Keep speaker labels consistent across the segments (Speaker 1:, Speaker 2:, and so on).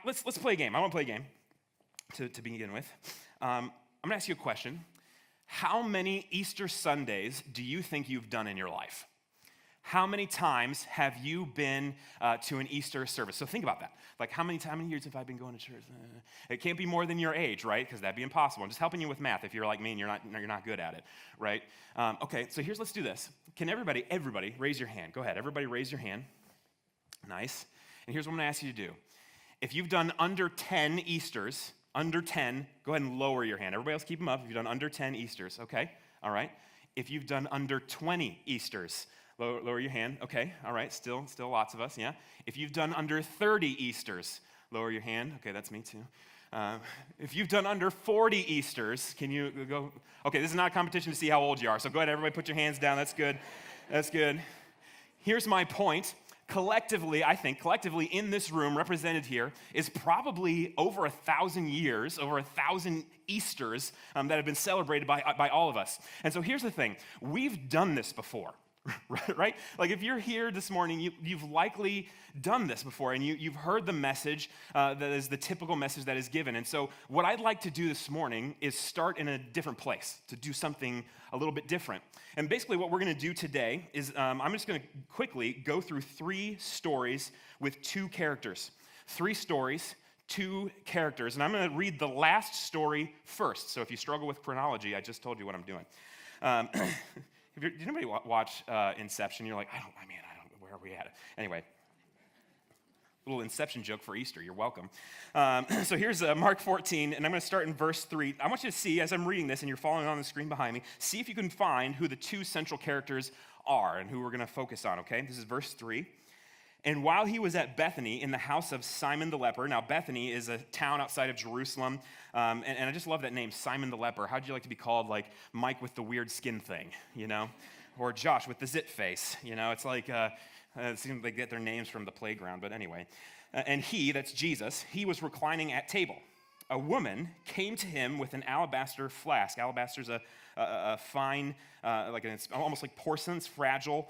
Speaker 1: let's play a game. I want to play a game to begin with. I'm going to ask you a question. How many Easter Sundays do you think you've done in your life? How many times have you been to an Easter service? So think about that. Like how many years have I been going to church? It can't be more than your age, right? Because that'd be impossible. I'm just helping you with math if you're like me and you're not good at it, right? Okay, so let's do this. Can everybody raise your hand? Go ahead, everybody raise your hand. Nice. And here's what I'm going to ask you to do. If you've done under 10 Easters, under 10, go ahead and lower your hand. Everybody else keep them up if you've done under 10 Easters, okay? All right. If you've done under 20 Easters, lower your hand. Okay, all right, still lots of us, yeah. If you've done under 30 Easters, lower your hand. Okay, that's me too. If you've done under 40 Easters, can you go? Okay, this is not a competition to see how old you are, so go ahead, everybody put your hands down. That's good. That's good. Here's my point. Collectively in this room, represented here, is probably over 1,000 years, over 1,000 Easters that have been celebrated by all of us. And so here's the thing. We've done this before. Right? Like if you're here this morning, you've likely done this before, and you've heard the message that is the typical message that is given. And so what I'd like to do this morning is start in a different place, to do something a little bit different. And basically what we're going to do today is I'm just going to quickly go through 3 stories with 2 characters. 3 stories, 2 characters. And I'm going to read the last story first. So if you struggle with chronology, I just told you what I'm doing. Did anybody watch Inception? You're like, where are we at? Anyway, little Inception joke for Easter. You're welcome. So here's Mark 14, and I'm going to start in verse 3. I want you to see, as I'm reading this, and you're following on the screen behind me, see if you can find who the 2 central characters are and who we're going to focus on, okay? This is verse 3. And while he was at Bethany in the house of Simon the leper, now Bethany is a town outside of Jerusalem, and I just love that name, Simon the leper. How'd you like to be called, like Mike with the weird skin thing, you know? Or Josh with the zit face, you know? It's like, it seems they get their names from the playground, but anyway. And he, that's Jesus, he was reclining at table. A woman came to him with an alabaster flask. Alabaster's a fine, it's almost like porcelain, it's fragile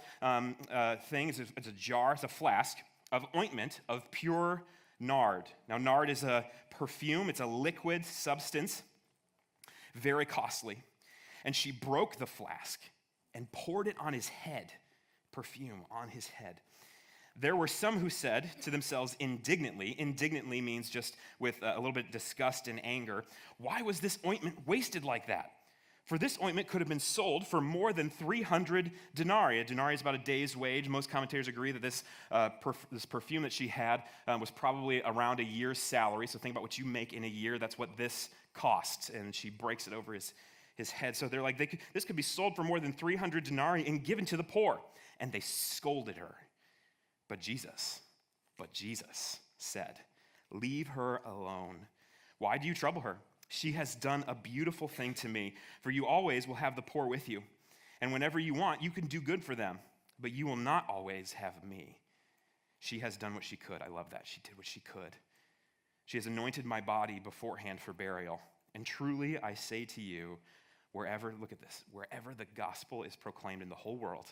Speaker 1: thing. It's a jar, it's a flask of ointment of pure nard. Now, nard is a perfume. It's a liquid substance, very costly. And she broke the flask and poured it on his head, perfume on his head. There were some who said to themselves indignantly means just with a little bit of disgust and anger, why was this ointment wasted like that? For this ointment could have been sold for more than 300 denarii. A denarii is about a day's wage. Most commentators agree that this perfume that she had was probably around a year's salary. So think about what you make in a year. That's what this costs. And she breaks it over his head. So they're like, this could be sold for more than 300 denarii and given to the poor. And they scolded her. But Jesus said, leave her alone. Why do you trouble her? She has done a beautiful thing to me, for you always will have the poor with you. And whenever you want, you can do good for them, but you will not always have me. She has done what she could. I love that. She did what she could. She has anointed my body beforehand for burial. And truly, I say to you, wherever the gospel is proclaimed in the whole world,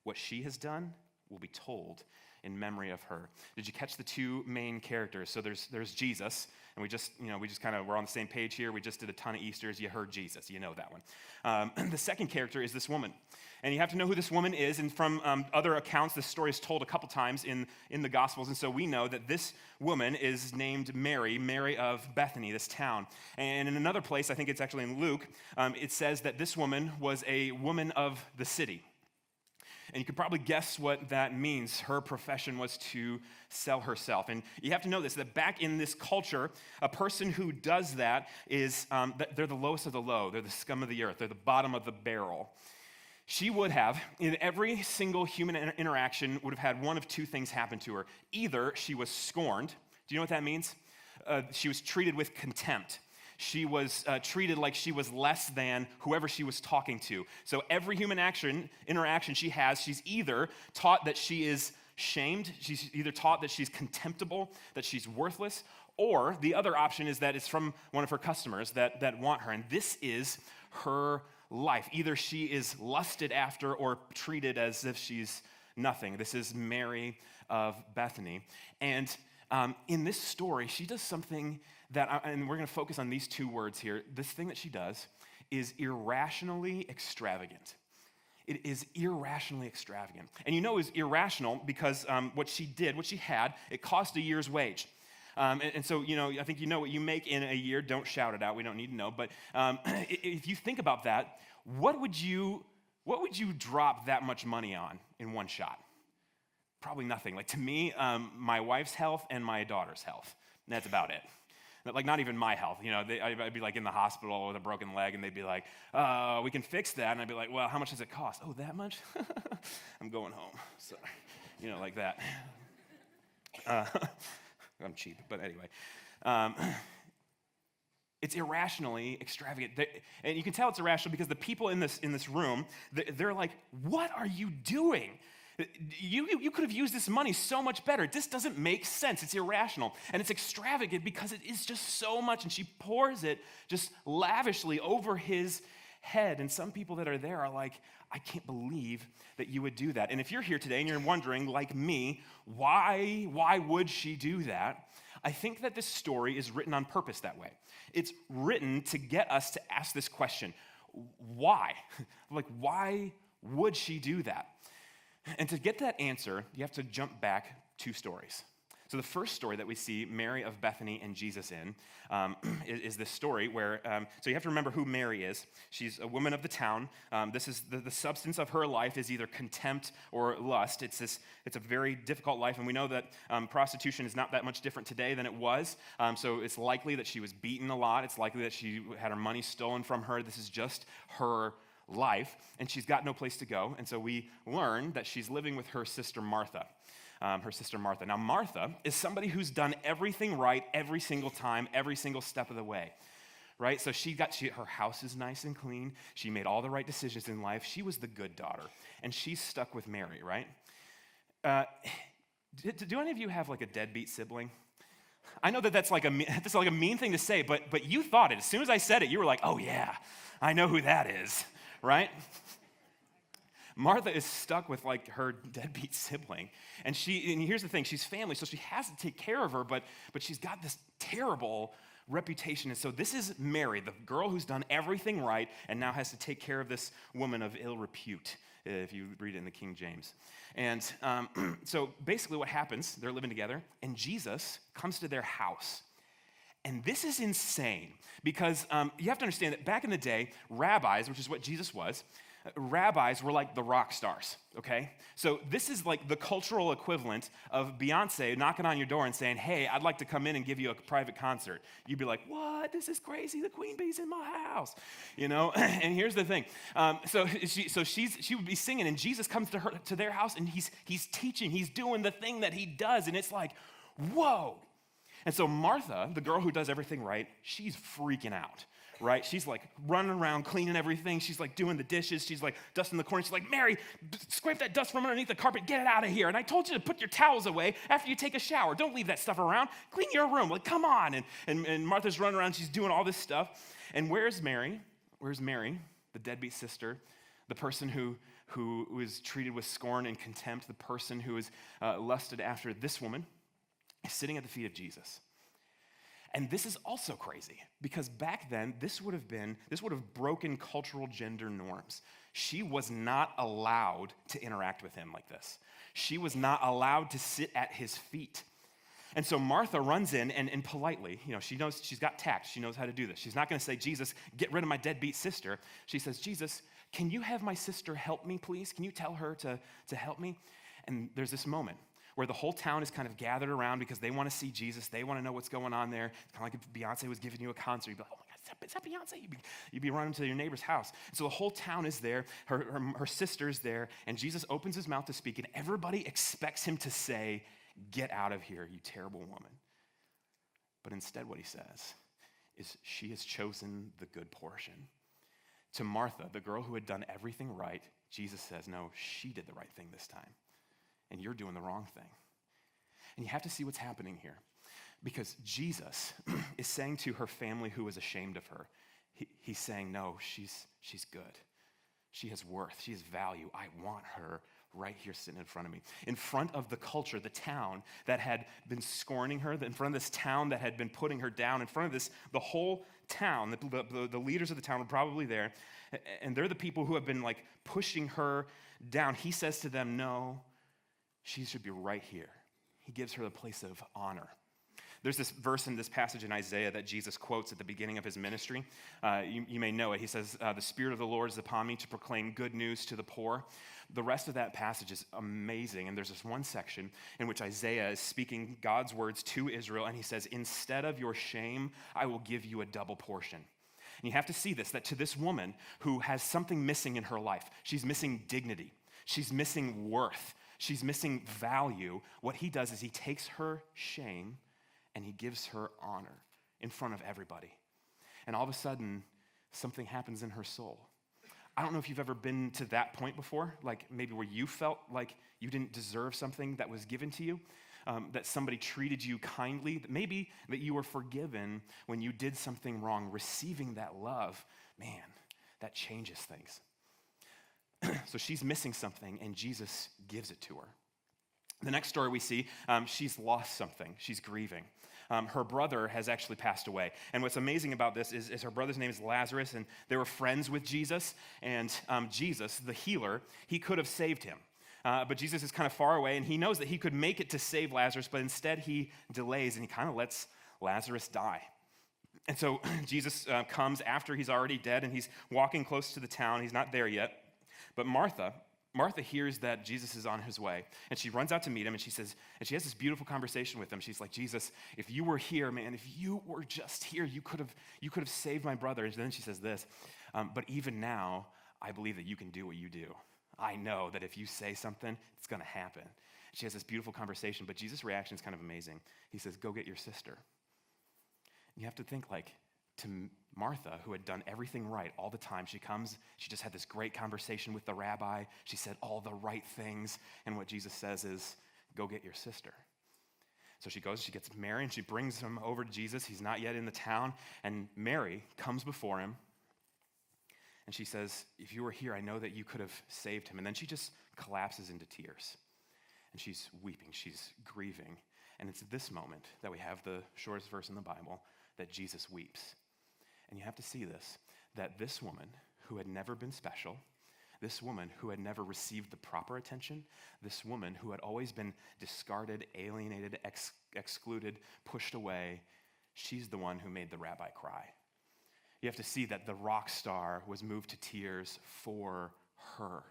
Speaker 1: what she has done will be told in memory of her. Did you catch the 2 main characters? So there's Jesus, and we're on the same page here. We just did a ton of Easters. You heard Jesus. You know that one. The second character is this woman. And you have to know who this woman is. And from other accounts, this story is told a couple times in the Gospels. And so we know that this woman is named Mary of Bethany, this town. And in another place, I think it's actually in Luke, it says that this woman was a woman of the city. And you could probably guess what that means. Her profession was to sell herself. And you have to know this, that back in this culture, a person who does that is, they're the lowest of the low. They're the scum of the earth. They're the bottom of the barrel. She would have, in every single human interaction, would have had one of 2 things happen to her. Either she was scorned. Do you know what that means? She was treated with contempt. She was treated like she was less than whoever she was talking to. So every human interaction she has, she's either taught that she is shamed, she's either taught that she's contemptible, that she's worthless, or the other option is that it's from one of her customers that want her. And this is her life. Either she is lusted after or treated as if she's nothing. This is Mary of Bethany. And In this story, she does something and we're going to focus on these two words here. This thing that she does is irrationally extravagant. It is irrationally extravagant. And you know it was irrational because what she had, it cost a year's wage. And so, I think you know what you make in a year. Don't shout it out. We don't need to know. But if you think about that, what would you drop that much money on in one shot? Probably nothing. Like to me, my wife's health and my daughter's health. And that's about it. Like not even my health. I'd be like in the hospital with a broken leg, and they'd be like, we can fix that. And I'd be like, well, how much does it cost? Oh, that much? I'm going home. So, like that. I'm cheap, but anyway. It's irrationally extravagant. And you can tell it's irrational because the people in this room, they're like, what are you doing? You could have used this money so much better. This doesn't make sense. It's irrational. And it's extravagant because it is just so much, and she pours it just lavishly over his head. And some people that are there are like, I can't believe that you would do that. And if you're here today and you're wondering, like me, why would she do that? I think that this story is written on purpose that way. It's written to get us to ask this question, why? Like, why would she do that? And to get that answer, you have to jump back 2 stories. So the first story that we see Mary of Bethany and Jesus in is this story where, so you have to remember who Mary is. She's a woman of the town. This is the substance of her life is either contempt or lust. It's a very difficult life, and we know that prostitution is not that much different today than it was. So it's likely that she was beaten a lot. It's likely that she had her money stolen from her. This is just her life, and she's got no place to go. And so we learn that she's living with her sister Martha. Now, Martha is somebody who's done everything right every single time, every single step of the way, right? So her house is nice and clean. She made all the right decisions in life. She was the good daughter, and she's stuck with Mary, right? Do any of you have like a deadbeat sibling? I know that's like a mean thing to say, but you thought it. As soon as I said it, you were like, oh yeah, I know who that is, right? Martha is stuck with like her deadbeat sibling. And here's the thing, she's family, so she has to take care of her, but she's got this terrible reputation. And so this is Mary, the girl who's done everything right and now has to take care of this woman of ill repute, if you read it in the King James. And so basically what happens, they're living together, and Jesus comes to their house. And this is insane because you have to understand that back in the day, rabbis, which is what Jesus was, rabbis were like the rock stars, okay? So this is like the cultural equivalent of Beyonce knocking on your door and saying, hey, I'd like to come in and give you a private concert. You'd be like, what? This is crazy. The queen bee's in my house, And here's the thing. So she would be singing, and Jesus comes to their house, and he's teaching. He's doing the thing that he does, and it's like, whoa. And so Martha, the girl who does everything right, she's freaking out. Right? She's like running around, cleaning everything. She's like doing the dishes. She's like dusting the corner. She's like, Mary, scrape that dust from underneath the carpet. Get it out of here. And I told you to put your towels away after you take a shower. Don't leave that stuff around. Clean your room. Like, come on. And Martha's running around. She's doing all this stuff. And where's Mary? Where's Mary, the deadbeat sister, the person who was treated with scorn and contempt, the person who was lusted after this woman, is sitting at the feet of Jesus. And this is also crazy because back then, this would have broken cultural gender norms. She was not allowed to interact with him like this. She was not allowed to sit at his feet. And so Martha runs in and politely, she knows, she's got tact. She knows how to do this. She's not going to say, Jesus, get rid of my deadbeat sister. She says, Jesus, can you have my sister help me, please? Can you tell her to help me? And there's this moment where the whole town is kind of gathered around because they want to see Jesus. They want to know what's going on there. It's kind of like if Beyonce was giving you a concert. You'd be like, oh my God, is that Beyonce? You'd be running to your neighbor's house. And so the whole town is there. Her sister's there. And Jesus opens his mouth to speak, and everybody expects him to say, get out of here, you terrible woman. But instead what he says is she has chosen the good portion. To Martha, the girl who had done everything right, Jesus says, no, she did the right thing this time. And you're doing the wrong thing. And you have to see what's happening here. Because Jesus is saying to her family who was ashamed of her, he's saying, no, she's good. She has worth. She has value. I want her right here sitting in front of me. In front of the culture, the town that had been scorning her, in front of this town that had been putting her down, in front of this, the whole town, the leaders of the town were probably there, and they're the people who have been like pushing her down. He says to them, no, she should be right here. He gives her the place of honor. There's this verse in this passage in Isaiah that Jesus quotes at the beginning of his ministry. You may know it. He says, the Spirit of the Lord is upon me to proclaim good news to the poor. The rest of that passage is amazing. And there's this one section in which Isaiah is speaking God's words to Israel. And he says, instead of your shame, I will give you a double portion. And you have to see this, that to this woman who has something missing in her life, she's missing dignity. She's missing worth. She's missing value. What he does is he takes her shame and he gives her honor in front of everybody. And all of a sudden, something happens in her soul. I don't know if you've ever been to that point before, like maybe where you felt like you didn't deserve something that was given to you, that somebody treated you kindly, maybe that you were forgiven when you did something wrong. Receiving that love, man, that changes things. So she's missing something, and Jesus gives it to her. The next story we see, she's lost something. She's grieving. Her brother has actually passed away. And what's amazing about this is her brother's name is Lazarus, and they were friends with Jesus. And Jesus, the healer, he could have saved him. But Jesus is kind of far away, and he knows that he could make it to save Lazarus, but instead he delays, and he kind of lets Lazarus die. And so Jesus comes after he's already dead, and he's walking close to the town. He's not there yet. But Martha hears that Jesus is on his way, and she runs out to meet him, and she has this beautiful conversation with him. She's like, Jesus, if you were here, man, if you were just here, you could have saved my brother. And then she says this, but even now, I believe that you can do what you do. I know that if you say something, it's going to happen. She has this beautiful conversation, but Jesus' reaction is kind of amazing. He says, go get your sister. And you have to think like, to Martha, who had done everything right all the time. She comes, she just had this great conversation with the rabbi. She said all the right things. And what Jesus says is, go get your sister. So she goes, she gets Mary, and she brings him over to Jesus. He's not yet in the town. And Mary comes before him. And she says, if you were here, I know that you could have saved him. And then she just collapses into tears. And she's weeping, she's grieving. And it's at this moment that we have the shortest verse in the Bible, that Jesus weeps. And you have to see this, that this woman who had never been special, this woman who had never received the proper attention, this woman who had always been discarded, alienated, excluded, pushed away, she's the one who made the rabbi cry. You have to see that the rock star was moved to tears for her.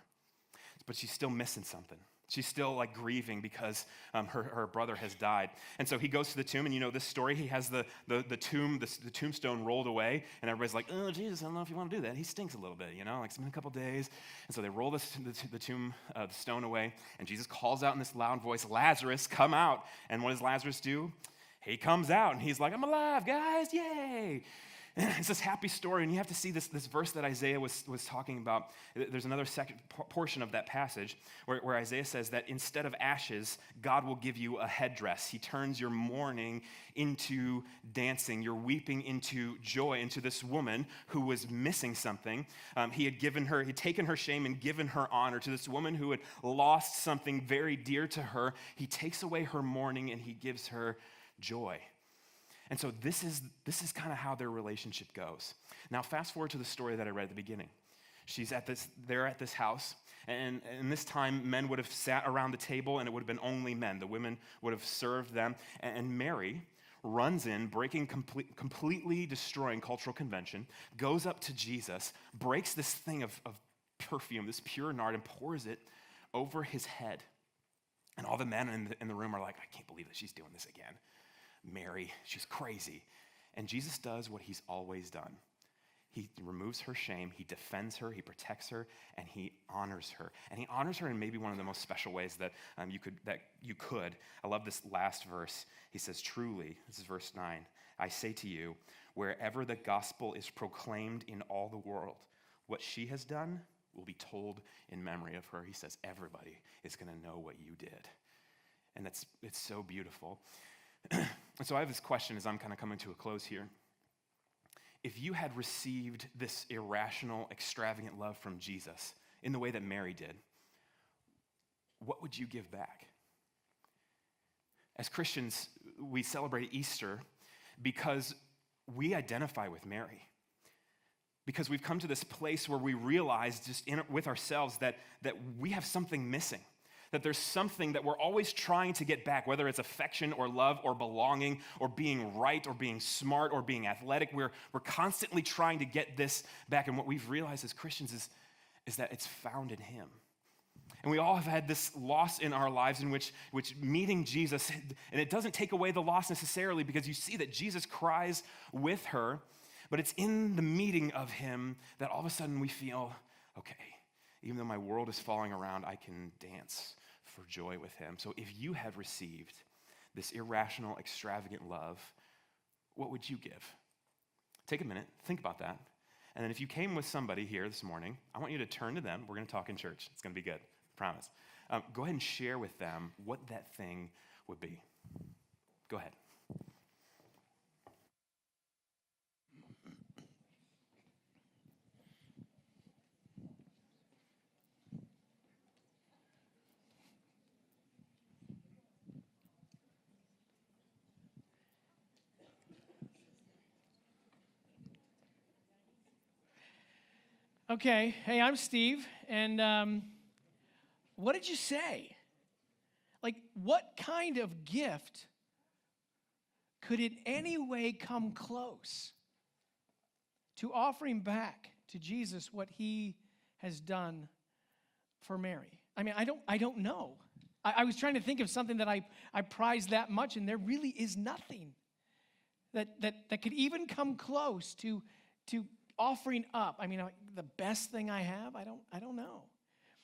Speaker 1: But she's still missing something. She's still like grieving because her brother has died. And so he goes to the tomb, and you know this story. He has the tombstone rolled away, and everybody's like, oh, Jesus, I don't know if you want to do that. He stinks a little bit, you know, like it's been a couple days. And so they roll the stone away, and Jesus calls out in this loud voice, Lazarus, come out. And what does Lazarus do? He comes out, and he's like, I'm alive, guys, yay. It's this happy story, and you have to see this verse that Isaiah was talking about. There's another second portion of that passage where Isaiah says that instead of ashes, God will give you a headdress. He turns your mourning into dancing, your weeping into joy, into this woman who was missing something. He'd taken her shame and given her honor to this woman who had lost something very dear to her. He takes away her mourning, and he gives her joy. And so this is kind of how their relationship goes. Now, fast forward to the story that I read at the beginning. They're at this house, and this time men would have sat around the table, and it would have been only men. The women would have served them. And Mary runs in, completely destroying cultural convention, goes up to Jesus, breaks this thing of perfume, this pure nard, and pours it over his head. And all the men in the room are like, I can't believe that she's doing this again. Mary, she's crazy. And Jesus does what he's always done. He removes her shame, he defends her, he protects her, and he honors her. And he honors her in maybe one of the most special ways that you could. I love this last verse. He says, truly, this is verse 9, I say to you, wherever the gospel is proclaimed in all the world, what she has done will be told in memory of her. He says, everybody is going to know what you did. And it's so beautiful. And so I have this question as I'm kind of coming to a close here. if you had received this irrational, extravagant love from Jesus in the way that Mary did, what would you give back? As Christians, we celebrate Easter because we identify with Mary. Because we've come to this place where we realize with ourselves that we have something missing. That there's something that we're always trying to get back, whether it's affection or love or belonging or being right or being smart or being athletic. We're constantly trying to get this back. And what we've realized as Christians is that it's found in him. And we all have had this loss in our lives in which meeting Jesus, and it doesn't take away the loss necessarily because you see that Jesus cries with her, but it's in the meeting of him that all of a sudden we feel, okay, even though my world is falling around, I can dance for joy with him. So if you had received this irrational, extravagant love, what would you give? Take a minute, think about that. And then if you came with somebody here this morning, I want you to turn to them. We're going to talk in church. It's going to be good, I promise. Go ahead and share with them what that thing would be. Go ahead.
Speaker 2: Okay, hey, I'm Steve, and what did you say? Like, what kind of gift could in any way come close to offering back to Jesus what he has done for Mary? I mean, I don't know. I was trying to think of something that I prize that much, and there really is nothing that could even come close to offering up. I mean, the best thing I have, I don't know.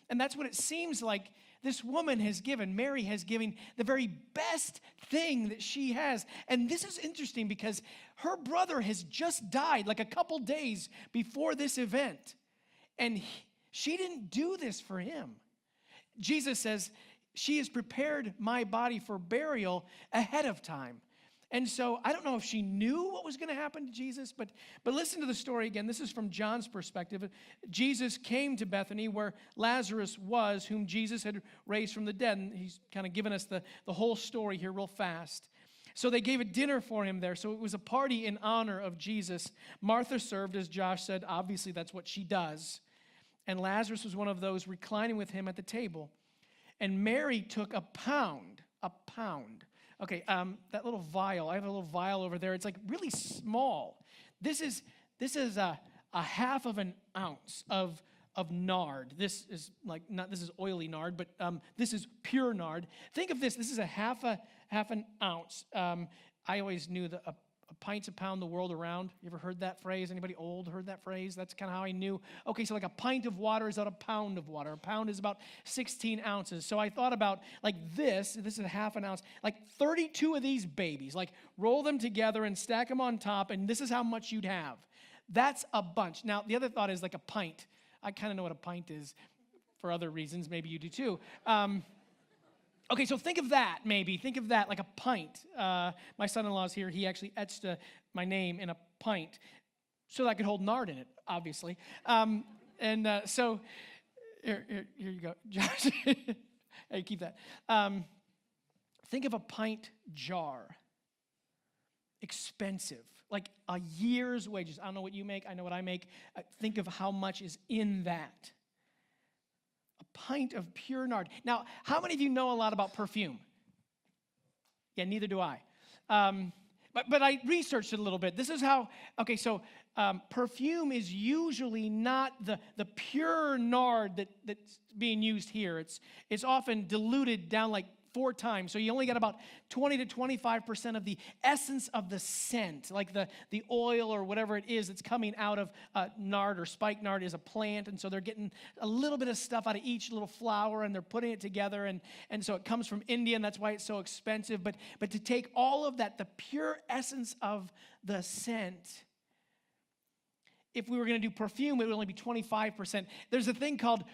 Speaker 2: And that's what it seems like this woman has given. Mary has given the very best thing that she has. And this is interesting because her brother has just died like a couple days before this event. And she didn't do this for him. Jesus says, she has prepared my body for burial ahead of time. And so I don't know if she knew what was going to happen to Jesus, but listen to the story again. This is from John's perspective. Jesus came to Bethany where Lazarus was, whom Jesus had raised from the dead. And he's kind of given us the whole story here real fast. So they gave a dinner for him there. So it was a party in honor of Jesus. Martha served, as Josh said. Obviously, that's what she does. And Lazarus was one of those reclining with him at the table. And Mary took a pound. Okay, that little vial, I have a little vial over there. It's like really small. This is a half of an ounce of nard. This is oily nard, but this is pure nard. Think of this. This is a half an ounce. I always knew that a pint's a pound the world around. You ever heard that phrase? Anybody old heard that phrase? That's kind of how I knew. Okay, so like a pint of water is about a pound of water. A pound is about 16 ounces. So I thought about like this is a half an ounce, like 32 of these babies. Like roll them together and stack them on top, and this is how much you'd have. That's a bunch. Now, the other thought is like a pint. I kind of know what a pint is for other reasons. Maybe you do too. Okay, so think of that, maybe. Think of that like a pint. My son-in-law's here. He actually etched my name in a pint so that I could hold nard in it, obviously. So here you go, Josh. Hey, keep that. Think of a pint jar. Expensive, like a year's wages. I don't know what you make. I know what I make. Think of how much is in that. Pint of pure nard. Now, how many of you know a lot about perfume? Yeah, neither do I. But I researched it a little bit. This is how, okay, so perfume is usually not the pure nard that's being used here. It's often diluted down like 4 times. So you only get about 20 to 25% of the essence of the scent, like the oil or whatever it is that's coming out of nard or spikenard is a plant. And so they're getting a little bit of stuff out of each little flower and they're putting it together. And so it comes from India and that's why it's so expensive. But to take all of that, the pure essence of the scent, if we were going to do perfume, it would only be 25%. There's a thing called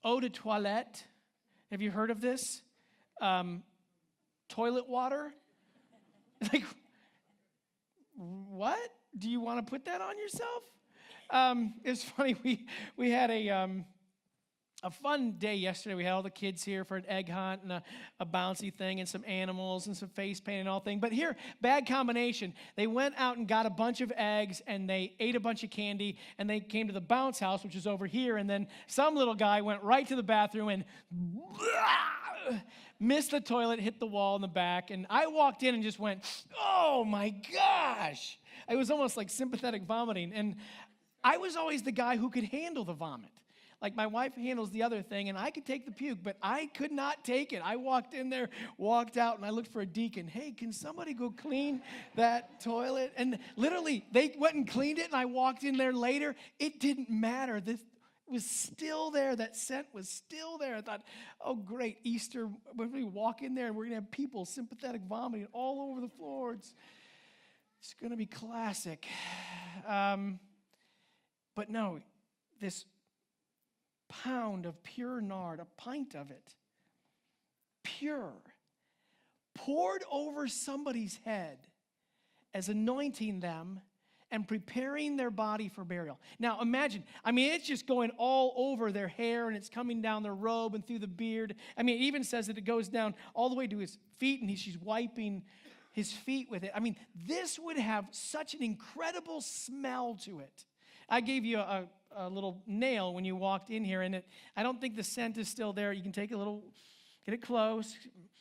Speaker 2: eau de toilette. Have you heard of this? Toilet water? Like, what? Do you want to put that on yourself? It's funny. We had a fun day yesterday. We had all the kids here for an egg hunt and a bouncy thing and some animals and some face paint and all thing. But here, bad combination. They went out and got a bunch of eggs and they ate a bunch of candy and they came to the bounce house, which is over here. And then some little guy went right to the bathroom and missed the toilet, hit the wall in the back. And I walked in and just went, oh my gosh. It was almost like sympathetic vomiting. And I was always the guy who could handle the vomit. Like my wife handles the other thing, and I could take the puke, but I could not take it. I walked in there, walked out, and I looked for a deacon. Hey, can somebody go clean that toilet? And literally, they went and cleaned it, and I walked in there later. It didn't matter. This was still there. That scent was still there. I thought, oh, great, Easter. When we walk in there, and we're going to have people sympathetic vomiting all over the floor. It's going to be classic. But no, this pound of pure nard, a pint of it, pure, poured over somebody's head as anointing them and preparing their body for burial. Now imagine, it's just going all over their hair and it's coming down their robe and through the beard. It even says that it goes down all the way to his feet and she's wiping his feet with it. This would have such an incredible smell to it. I gave you a little nail when you walked in here, and I don't think the scent is still there. You can take get it close.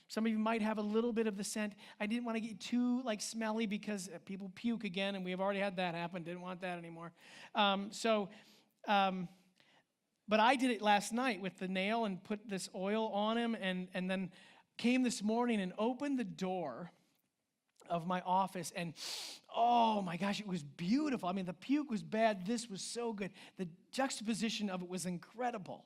Speaker 2: Some of you might have a little bit of the scent. I didn't want to get too smelly because people puke again, and we have already had that happen. Didn't want that anymore. But I did it last night with the nail and put this oil on him, and then came this morning and opened the door of my office, and oh my gosh, it was beautiful. The puke was bad. This was so good. The juxtaposition of it was incredible.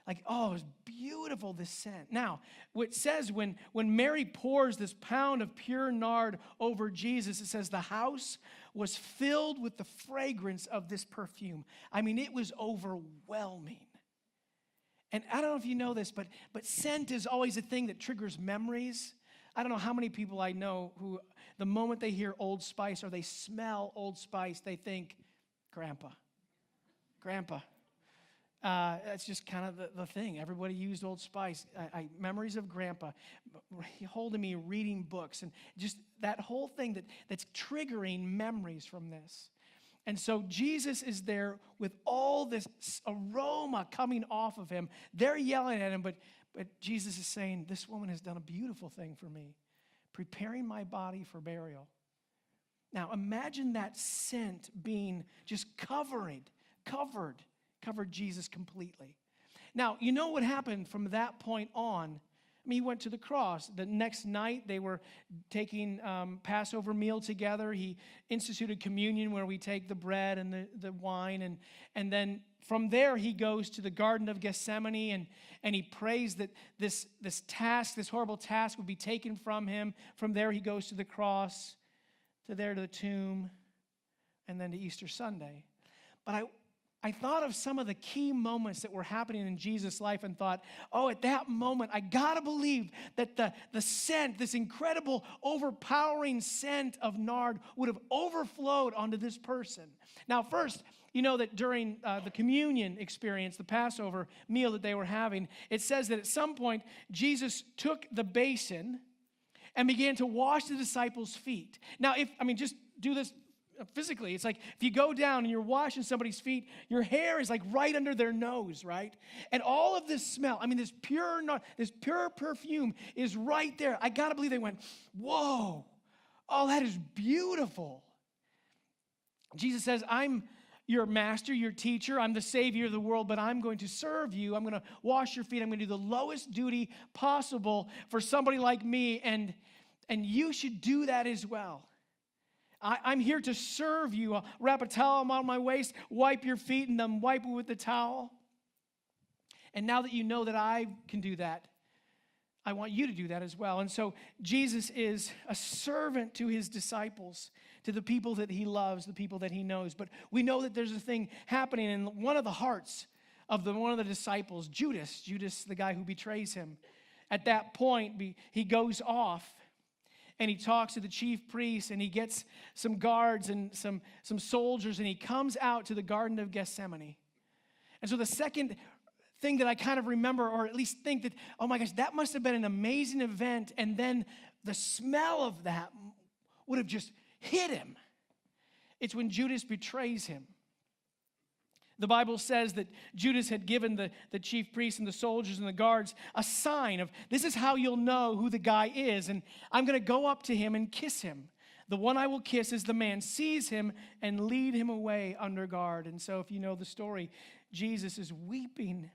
Speaker 2: It was beautiful, this scent. Now, what says when Mary pours this pound of pure nard over Jesus, it says the house was filled with the fragrance of this perfume. It was overwhelming. And I don't know if you know this, but scent is always a thing that triggers memories. I don't know how many people I know who, the moment they hear Old Spice or they smell Old Spice, they think, Grandpa. That's just kind of the thing. Everybody used Old Spice. Memories of Grandpa holding me, reading books, and just that whole thing that's triggering memories from this. And so Jesus is there with all this aroma coming off of him. They're yelling at him, but Jesus is saying, this woman has done a beautiful thing for me, preparing my body for burial. Now, imagine that scent being just covered Jesus completely. Now, you know what happened from that point on? He went to the cross. The next night, they were taking Passover meal together. He instituted communion where we take the bread and the wine. And then from there, he goes to the Garden of Gethsemane and he prays that this horrible task would be taken from him. From there, he goes to the cross, to the tomb, and then to Easter Sunday. But I thought of some of the key moments that were happening in Jesus' life and thought, at that moment, I gotta believe that the scent, this incredible, overpowering scent of nard would have overflowed onto this person. Now, first, you know that during the communion experience, the Passover meal that they were having, it says that at some point, Jesus took the basin and began to wash the disciples' feet. Now, just do this physically. It's like if you go down and you're washing somebody's feet, your hair is right under their nose, right? And all of this smell, this pure perfume is right there. I gotta believe they went, whoa, oh, that is beautiful. Jesus says, I'm your master, your teacher, I'm the savior of the world, but I'm going to serve you. I'm going to wash your feet. I'm going to do the lowest duty possible for somebody like me, and you should do that as well. I'm here to serve you. I'll wrap a towel around my waist, wipe your feet, and then wipe it with the towel. And now that you know that I can do that, I want you to do that as well. And so Jesus is a servant to his disciples, to the people that he loves, the people that he knows. But we know that there's a thing happening in one of the hearts of one of the disciples, Judas, the guy who betrays him. At that point, he goes off. and he talks to the chief priests, and he gets some guards and some soldiers, and he comes out to the Garden of Gethsemane. And so the second thing that I kind of remember, or at least think that, oh my gosh, that must have been an amazing event, and then the smell of that would have just hit him. It's when Judas betrays him. The Bible says that Judas had given the chief priests and the soldiers and the guards a sign of, this is how you'll know who the guy is, and I'm going to go up to him and kiss him. The one I will kiss is the man. Seize him and lead him away under guard. And so if you know the story, Jesus is weeping,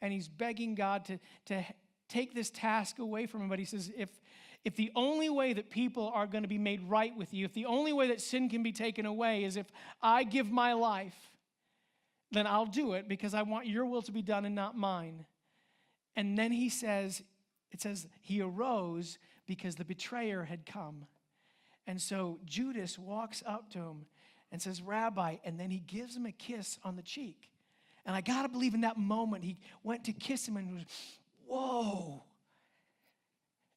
Speaker 2: and he's begging God to take this task away from him. But he says, if the only way that people are going to be made right with you, if the only way that sin can be taken away is if I give my life, then I'll do it, because I want your will to be done and not mine. And then he says, it says he arose because the betrayer had come. And so Judas walks up to him and says, Rabbi, and then he gives him a kiss on the cheek. And I got to believe in that moment he went to kiss him and was, whoa.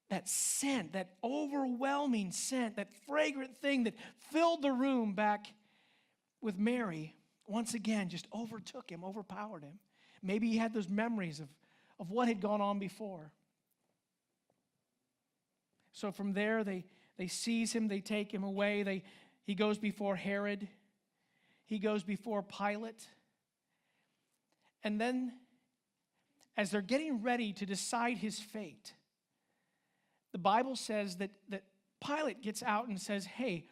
Speaker 2: That scent, that overwhelming scent, that fragrant thing that filled the room back with Mary, once again, just overtook him, overpowered him. Maybe he had those memories of what had gone on before. So from there, they seize him, they take him away. He goes before Herod. He goes before Pilate. And then, as they're getting ready to decide his fate, the Bible says that Pilate gets out and says, hey,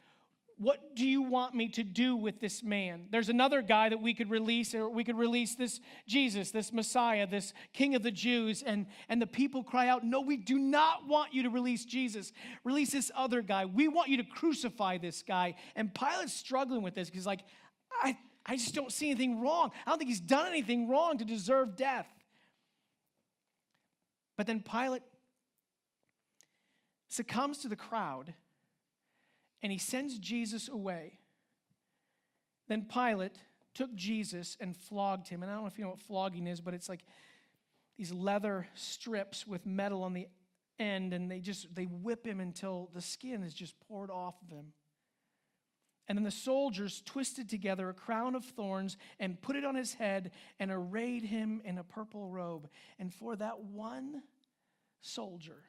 Speaker 2: what do you want me to do with this man? There's another guy that we could release, or we could release this Jesus, this Messiah, this King of the Jews. And the people cry out, no, we do not want you to release Jesus. Release this other guy. We want you to crucify this guy. And Pilate's struggling with this because he's like, I just don't see anything wrong. I don't think he's done anything wrong to deserve death. But then Pilate succumbs to the crowd, and he sends Jesus away. Then Pilate took Jesus and flogged him. And I don't know if you know what flogging is, but it's like these leather strips with metal on the end, and they whip him until the skin is just poured off of him. And then the soldiers twisted together a crown of thorns and put it on his head and arrayed him in a purple robe. And for that one soldier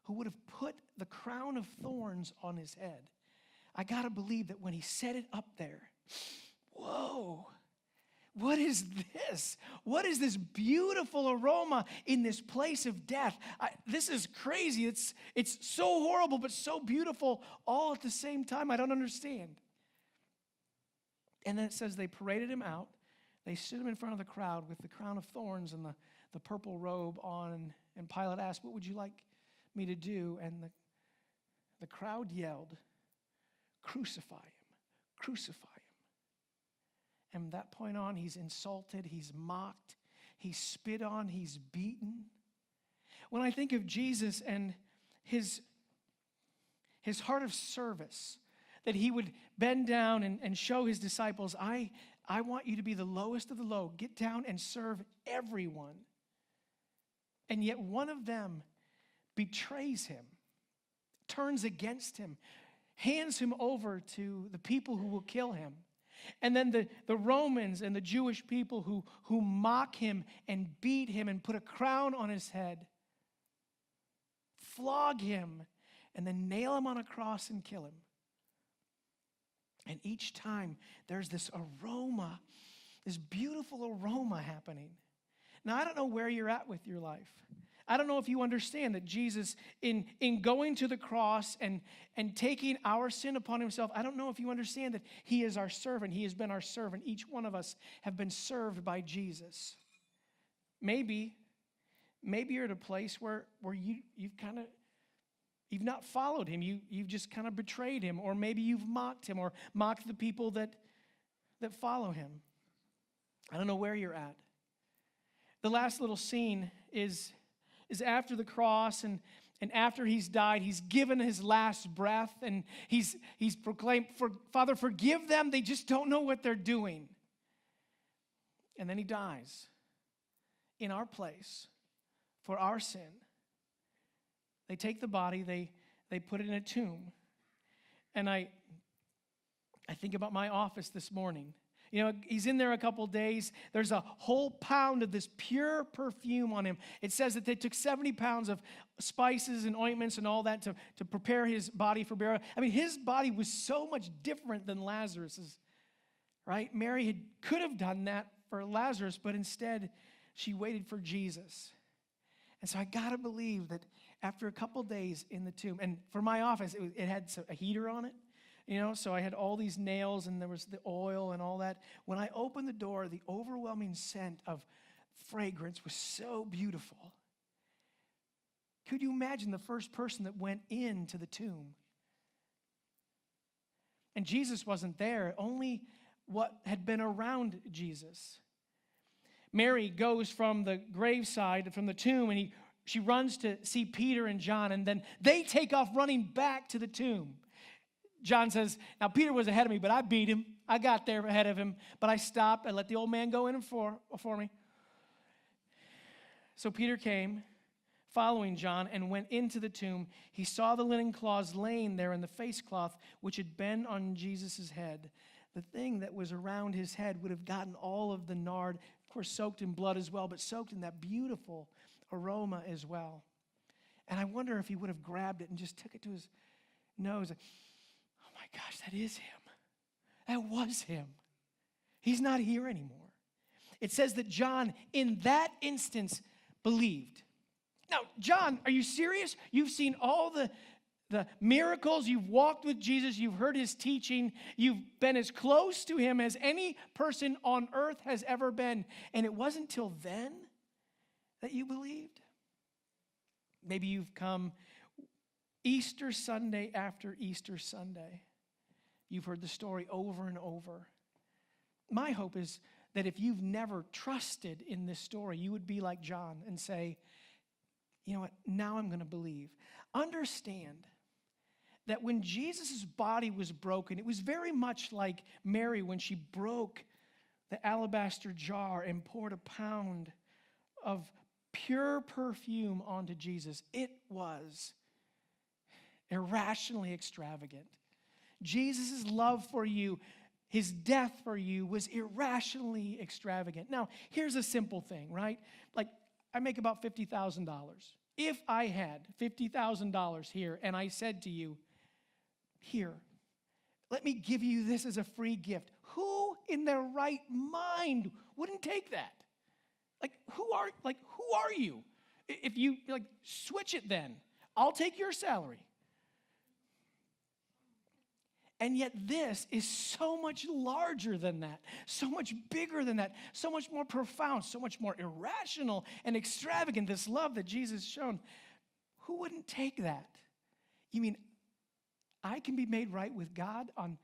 Speaker 2: who would have put the crown of thorns on his head, I got to believe that when he set it up there, whoa, what is this? What is this beautiful aroma in this place of death? This is crazy. It's so horrible, but so beautiful all at the same time. I don't understand. And then it says they paraded him out. They stood him in front of the crowd with the crown of thorns and the purple robe on. And Pilate asked, what would you like me to do? And the crowd yelled, crucify him, crucify him. And from that point on, he's insulted, he's mocked, he's spit on, he's beaten. When I think of Jesus and his heart of service, that he would bend down and show his disciples, I want you to be the lowest of the low. Get down and serve everyone. And yet one of them betrays him, turns against him, hands him over to the people who will kill him. And then the Romans and the Jewish people who mock him and beat him and put a crown on his head, flog him, and then nail him on a cross and kill him. And each time there's this aroma, this beautiful aroma happening. Now, I don't know where you're at with your life. I don't know if you understand that Jesus, in going to the cross and taking our sin upon himself, I don't know if you understand that he is our servant. He has been our servant. Each one of us have been served by Jesus. Maybe you're at a place where you've not followed him. You've just kind of betrayed him, or maybe you've mocked him or mocked the people that follow him. I don't know where you're at. The last little scene is after the cross, and after he's died, he's given his last breath, and he's proclaimed, Father, forgive them, they just don't know what they're doing. And then he dies in our place for our sin. They take the body, they put it in a tomb. And I think about my office this morning. You know, he's in there a couple days. There's a whole pound of this pure perfume on him. It says that they took 70 pounds of spices and ointments and all that to prepare his body for burial. I mean, his body was so much different than Lazarus's, right? Mary could have done that for Lazarus, but instead she waited for Jesus. And so I got to believe that after a couple days in the tomb, and for my office, it had a heater on it. You know, so I had all these nails and there was the oil and all that. When I opened the door, the overwhelming scent of fragrance was so beautiful. Could you imagine the first person that went into the tomb? And Jesus wasn't there, only what had been around Jesus. Mary goes from the graveside, from the tomb, and she runs to see Peter and John, and then they take off running back to the tomb. John says, now Peter was ahead of me, but I beat him. I got there ahead of him, but I stopped. I let the old man go in for me. So Peter came, following John, and went into the tomb. He saw the linen cloths laying there and the face cloth which had been on Jesus' head. The thing that was around his head would have gotten all of the nard, of course soaked in blood as well, but soaked in that beautiful aroma as well. And I wonder if he would have grabbed it and just took it to his nose. Oh my gosh, that is him. That was him. He's not here anymore. It says that John, in that instance, believed. Now, John, are you serious? You've seen all the miracles. You've walked with Jesus. You've heard his teaching. You've been as close to him as any person on earth has ever been. And it wasn't till then that you believed? Maybe you've come Easter Sunday after Easter Sunday. You've heard the story over and over. My hope is that if you've never trusted in this story, you would be like John and say, you know what, now I'm going to believe. Understand that when Jesus' body was broken, it was very much like Mary when she broke the alabaster jar and poured a pound of pure perfume onto Jesus. It was irrationally extravagant. Jesus' love for you, his death for you was irrationally extravagant. Now, here's a simple thing, right? Like, I make about $50,000. If I had $50,000 here and I said to you, here, let me give you this as a free gift, who in their right mind wouldn't take that? Who are you? If you switch it then, I'll take your salary. And yet this is so much larger than that, so much bigger than that, so much more profound, so much more irrational and extravagant, this love that Jesus shown. Who wouldn't take that? You mean I can be made right with God on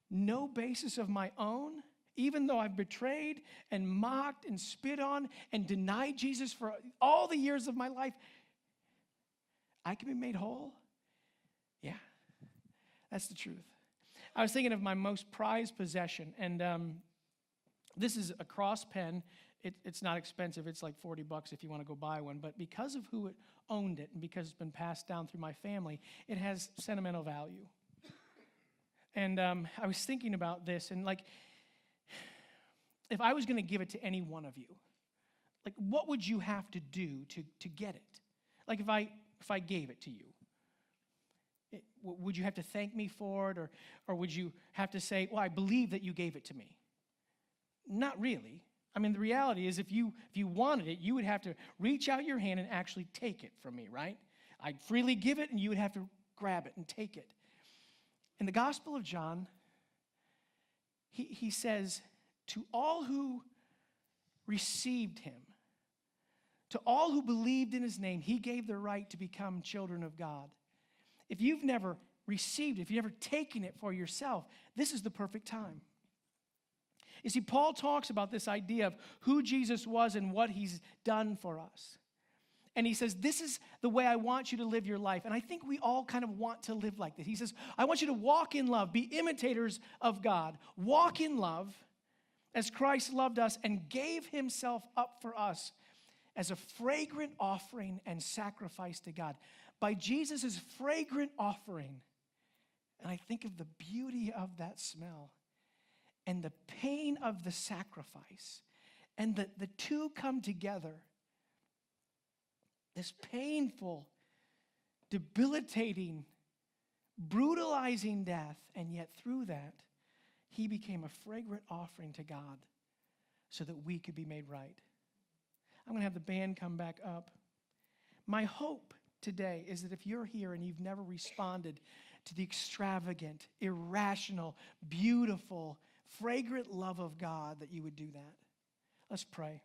Speaker 2: no basis of my own, even though I've betrayed and mocked and spit on and denied Jesus for all the years of my life? I can be made whole? Yeah, that's the truth. I was thinking of my most prized possession, and this is a cross pen. It's not expensive. It's like $40 if you want to go buy one, but because of who owned it and because it's been passed down through my family, it has sentimental value. And I was thinking about this, and if I was going to give it to any one of you, what would you have to do to get it? If I gave it to you, would you have to thank me for it, or would you have to say, well, I believe that you gave it to me? Not really. I mean, the reality is if you wanted it, you would have to reach out your hand and actually take it from me, right? I'd freely give it, and you would have to grab it and take it. In the Gospel of John, he says, to all who received him, to all who believed in his name, he gave the right to become children of God. If you've never received it, if you've never taken it for yourself, this is the perfect time. You see, Paul talks about this idea of who Jesus was and what he's done for us. And he says, this is the way I want you to live your life. And I think we all kind of want to live like this. He says, I want you to walk in love, be imitators of God. Walk in love as Christ loved us and gave himself up for us. as a fragrant offering and sacrifice to God. By Jesus' fragrant offering, and I think of the beauty of that smell and the pain of the sacrifice, and the two come together. This painful, debilitating, brutalizing death, and yet through that, he became a fragrant offering to God so that we could be made right. I'm going to have the band come back up. My hope today is that if you're here and you've never responded to the extravagant, irrational, beautiful, fragrant love of God, that you would do that. Let's pray.